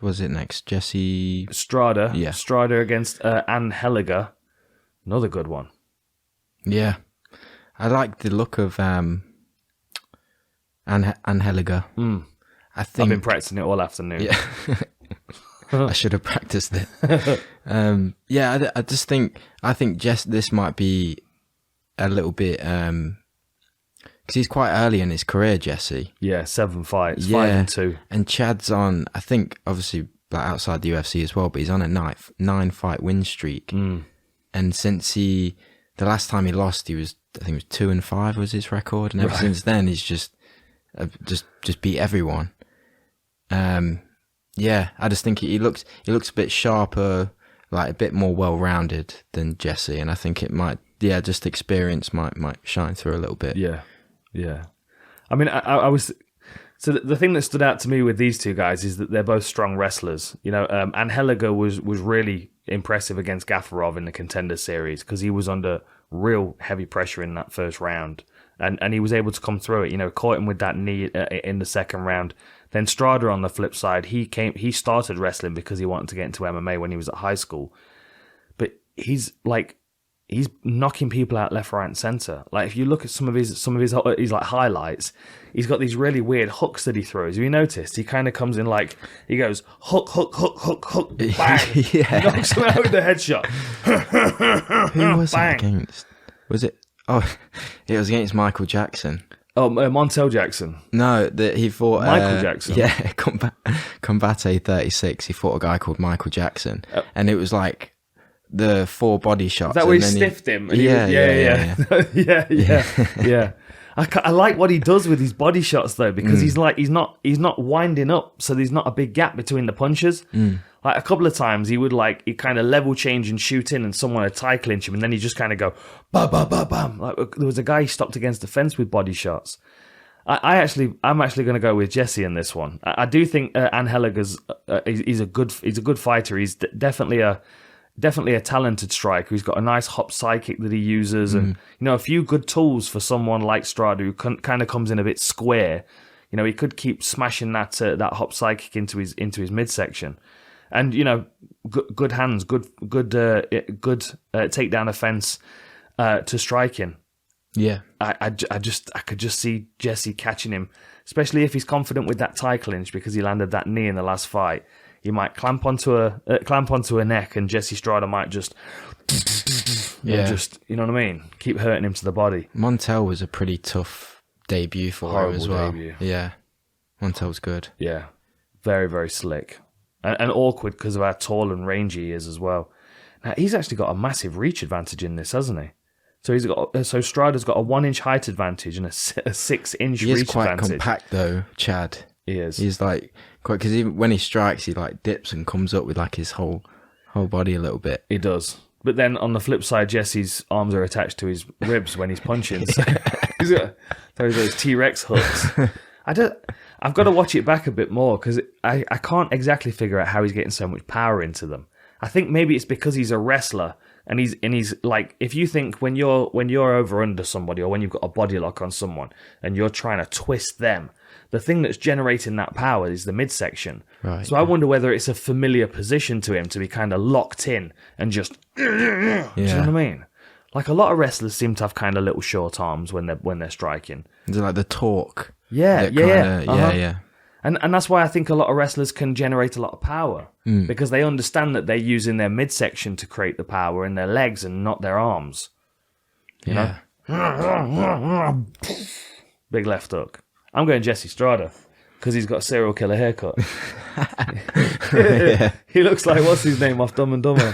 was it next? Jesse Strader. Yeah. Strader against Anheliger. Another good one. Yeah. I like the look of Anheliger. I think I've been practicing it all afternoon. Yeah. I should have practiced it. I just think this might be a little bit because he's quite early in his career, Jesse. Yeah, 7 fights, 5-2. And Chad's on, I think, obviously like outside the UFC as well, but he's on a 9-fight win streak. And since the last time he lost, I think it was 2-5 was his record, and ever since then he's just beat everyone. I just think he looks a bit sharper, like a bit more well-rounded than Jesse, and I think it might, just experience might shine through a little bit. Yeah. I mean, I was. So the thing that stood out to me with these two guys is that they're both strong wrestlers. You know, Anheliger was really impressive against Gafarov in the Contender Series because he was under real heavy pressure in that first round, and he was able to come through it. You know, caught him with that knee in the second round. Then Strader on the flip side, he started wrestling because he wanted to get into MMA when he was at high school, but he's knocking people out left, right, and center. Like if you look at some of his like highlights, he's got these really weird hooks that he throws. Have you noticed? He kind of comes in like he goes hook, bang, knocks him out with a headshot. Who was bang. it against? Was it? Oh, it was against Michael Jackson. Oh, Montel Jackson. No, he fought Michael Jackson. Yeah, Combate 36. He fought a guy called Michael Jackson, and it was like the 4 body shots. Is that where he stiffed him? And yeah. I like what he does with his body shots though, because he's not winding up, so there's not a big gap between the punches. Like a couple of times he kind of level change and shoot in, and someone would tie clinch him, and then he just kind of go bam, bam, bam, bam. Like there was a guy he stopped against the fence with body shots. I'm actually going to go with Jesse in this one. I do think Anheliger's he's a good fighter. He's definitely a talented striker. He's got a nice hop psychic that he uses, and a few good tools for someone like Strader who kind of comes in a bit square. You know, he could keep smashing that hop psychic into his midsection, and good hands, good takedown offense to striking. Yeah, I could just see Jesse catching him, especially if he's confident with that tie clinch because he landed that knee in the last fight. He might clamp onto a neck, and Jesse Strader might just, you know what I mean? Keep hurting him to the body. Montel was a pretty tough debut for him as well. Debut. Yeah, Montel's good. Yeah, very, very slick. And awkward because of how tall and rangy he is as well. Now, he's actually got a massive reach advantage in this, hasn't he? So Strader's got a 1-inch height advantage and a 6-inch reach advantage. He is quite compact though, Chad. He is. He's like quite, because even when he strikes, he like dips and comes up with like his whole body a little bit. He does. But then on the flip side, Jesse's arms are attached to his ribs when he's punching. So he's got those T-Rex hooks. I've got to watch it back a bit more because I can't exactly figure out how he's getting so much power into them. I think maybe it's because he's a wrestler. And he's like, if you think when you're over under somebody, or when you've got a body lock on someone and you're trying to twist them, the thing that's generating that power is the midsection. Right. So I wonder whether it's a familiar position to him to be kind of locked in and just, do you know what I mean? Like a lot of wrestlers seem to have kind of little short arms when they're striking. Is it like the torque? Yeah. And that's why I think a lot of wrestlers can generate a lot of power, because they understand that they're using their midsection to create the power in their legs and not their arms. You know? Big left hook. I'm going Jesse Strader because he's got a serial killer haircut. He looks like, what's his name off Dumb and Dumber?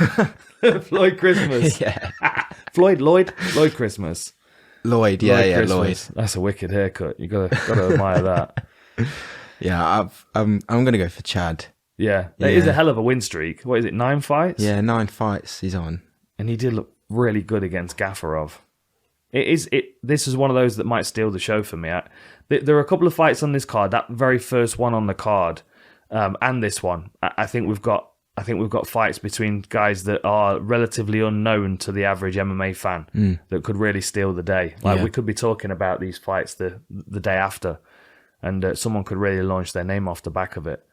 Floyd Christmas. Lloyd Christmas. Lloyd Christmas. Lloyd. That's a wicked haircut. You gotta admire that. Yeah, I'm gonna go for Chad. Yeah, that is a hell of a win streak. What is it, 9 fights? Yeah, 9 fights he's on, and he did look really good against Gafarov. This is one of those that might steal the show for me. There are a couple of fights on this card. That very first one on the card, and this one. I think we've got fights between guys that are relatively unknown to the average MMA fan that could really steal the day. We could be talking about these fights the day after. And someone could really launch their name off the back of it.